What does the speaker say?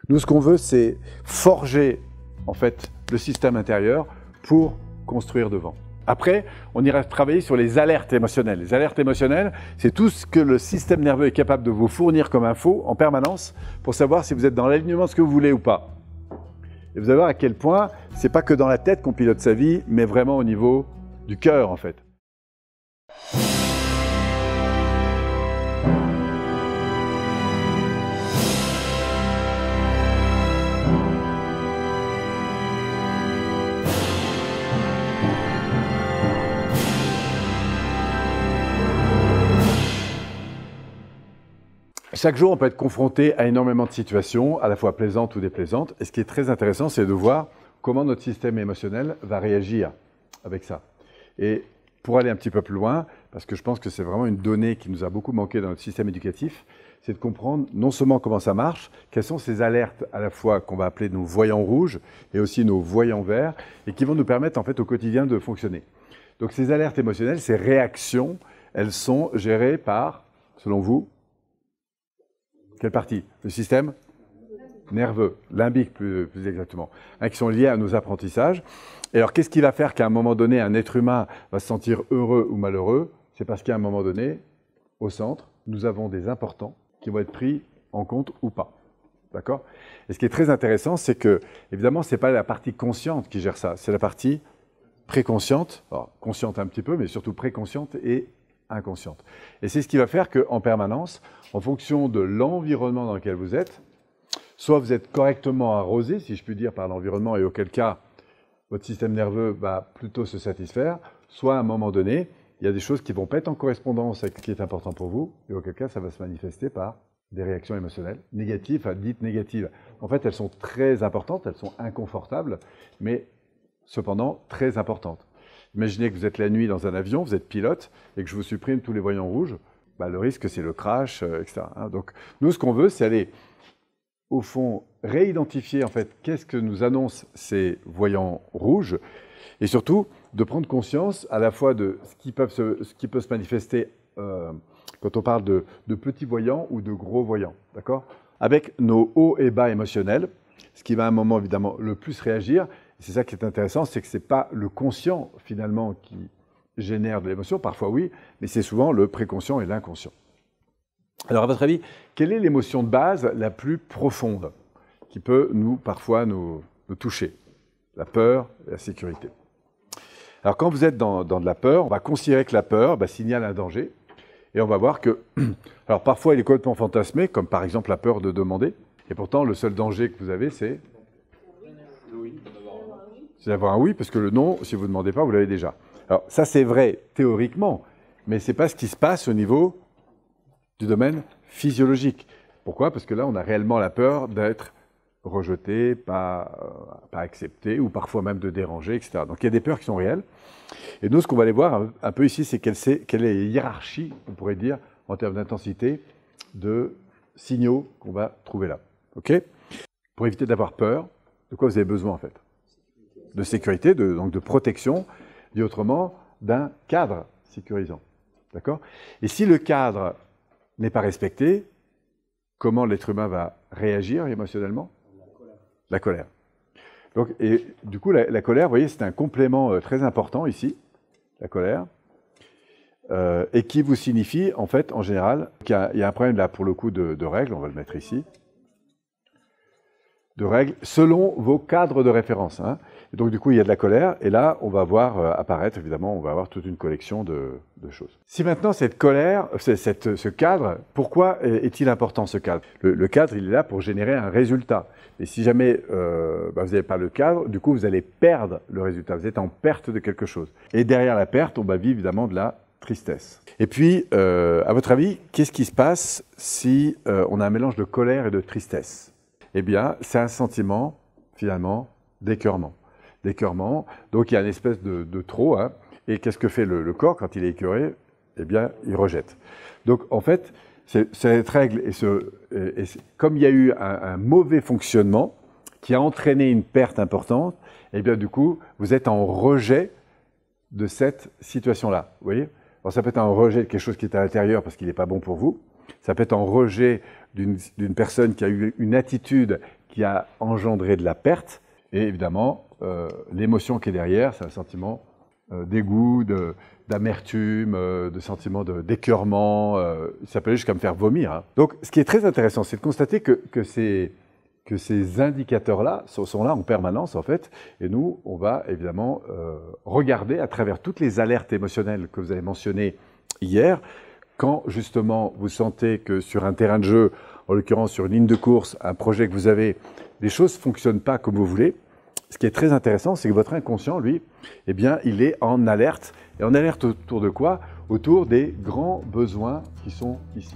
Nous, ce qu'on veut, c'est forger en fait le système intérieur pour construire devant. Après, on ira travailler sur les alertes émotionnelles. Les alertes émotionnelles, c'est tout ce que le système nerveux est capable de vous fournir comme info en permanence pour savoir si vous êtes dans l'alignement de ce que vous voulez ou pas. Et vous allez voir à quel point c'est pas que dans la tête qu'on pilote sa vie, mais vraiment au niveau du cœur en fait. Chaque jour, on peut être confronté à énormément de situations, à la fois plaisantes ou déplaisantes. Et ce qui est très intéressant, c'est de voir comment notre système émotionnel va réagir avec ça. Et pour aller un petit peu plus loin, parce que je pense que c'est vraiment une donnée qui nous a beaucoup manqué dans notre système éducatif, c'est de comprendre non seulement comment ça marche, quelles sont ces alertes à la fois qu'on va appeler nos voyants rouges et aussi nos voyants verts, et qui vont nous permettre en fait au quotidien de fonctionner. Donc ces alertes émotionnelles, ces réactions, elles sont gérées par, selon vous, quelle partie? Le système nerveux, limbique plus exactement, qui sont liés à nos apprentissages. Et alors, qu'est-ce qui va faire qu'à un moment donné, un être humain va se sentir heureux ou malheureux? C'est parce qu'à un moment donné, au centre, nous avons des importants qui vont être pris en compte ou pas. D'accord? Et ce qui est très intéressant, c'est que, évidemment, ce n'est pas la partie consciente qui gère ça, c'est la partie préconsciente, alors, consciente un petit peu, mais surtout préconsciente et inconsciente. Et c'est ce qui va faire qu'en permanence, en fonction de l'environnement dans lequel vous êtes, soit vous êtes correctement arrosé, si je puis dire, par l'environnement, et auquel cas, votre système nerveux va plutôt se satisfaire, soit à un moment donné, il y a des choses qui ne vont pas être en correspondance avec ce qui est important pour vous, et auquel cas, ça va se manifester par des réactions émotionnelles négatives, enfin dites négatives. En fait, elles sont très importantes, elles sont inconfortables, mais cependant très importantes. Imaginez que vous êtes la nuit dans un avion, vous êtes pilote, et que je vous supprime tous les voyants rouges, bah, le risque c'est le crash, etc. Donc nous, ce qu'on veut, c'est aller, au fond, réidentifier en fait qu'est-ce que nous annoncent ces voyants rouges, et surtout de prendre conscience à la fois de ce qui peut se manifester quand on parle de petits voyants ou de gros voyants, d'accord? Avec nos hauts et bas émotionnels, ce qui va à un moment évidemment le plus réagir. C'est ça qui est intéressant, c'est que ce n'est pas le conscient finalement qui génère de l'émotion, parfois oui, mais c'est souvent le préconscient et l'inconscient. Alors à votre avis, quelle est l'émotion de base la plus profonde qui peut parfois nous toucher? La peur et la sécurité. Alors quand vous êtes dans de la peur, on va considérer que la peur signale un danger, et on va voir que, alors parfois il est complètement fantasmé, comme par exemple la peur de demander, et pourtant le seul danger que vous avez c'est d'avoir un oui, parce que le non, si vous ne demandez pas, vous l'avez déjà. Alors ça c'est vrai théoriquement, mais ce n'est pas ce qui se passe au niveau du domaine physiologique. Pourquoi? Parce que là on a réellement la peur d'être rejeté, pas accepté, ou parfois même de déranger, etc. Donc il y a des peurs qui sont réelles. Et nous, ce qu'on va aller voir un peu ici, c'est quelle est la hiérarchie, on pourrait dire, en termes d'intensité, de signaux qu'on va trouver là. OK? Pour éviter d'avoir peur, de quoi vous avez besoin en fait? De sécurité, donc de protection, dit autrement, d'un cadre sécurisant. D'accord? Et si le cadre n'est pas respecté, comment l'être humain va réagir émotionnellement? La colère. Donc, et du coup, la colère, vous voyez, c'est un complément très important ici, la colère, et qui vous signifie, en fait, en général, qu'il y a un problème là, pour le coup, de règles, on va le mettre ici, de règles selon vos cadres de référence. Hein. Et donc, du coup, il y a de la colère, et là, on va voir apparaître, évidemment, on va avoir toute une collection de choses. Si maintenant, cette colère, ce cadre, pourquoi est-il important, ce cadre? Le cadre, il est là pour générer un résultat. Et si jamais vous n'avez pas le cadre, du coup, vous allez perdre le résultat. Vous êtes en perte de quelque chose. Et derrière la perte, on va vivre, évidemment, de la tristesse. Et puis, à votre avis, qu'est-ce qui se passe si on a un mélange de colère et de tristesse? Eh bien, c'est un sentiment, finalement, d'écœurement. D'écœurement, donc il y a une espèce de trop, hein, et qu'est-ce que fait le corps quand il est écœuré? Eh bien, il rejette. Donc, en fait, cette règle, et comme il y a eu un mauvais fonctionnement qui a entraîné une perte importante, eh bien, du coup, vous êtes en rejet de cette situation-là, vous voyez? Alors, ça peut être un rejet de quelque chose qui est à l'intérieur parce qu'il n'est pas bon pour vous. Ça peut être en rejet d'une personne qui a eu une attitude qui a engendré de la perte. Et évidemment, l'émotion qui est derrière, c'est un sentiment dégoût, d'amertume, de sentiment d'écœurement. Ça peut aller jusqu'à me faire vomir. Hein. Donc, ce qui est très intéressant, c'est de constater que ces indicateurs-là sont là en permanence, en fait. Et nous, on va évidemment regarder à travers toutes les alertes émotionnelles que vous avez mentionnées hier, quand justement vous sentez que sur un terrain de jeu, en l'occurrence sur une ligne de course, un projet que vous avez, les choses ne fonctionnent pas comme vous voulez. Ce qui est très intéressant, c'est que votre inconscient, lui, eh bien, il est en alerte. Et en alerte autour de quoi? Autour des grands besoins qui sont ici.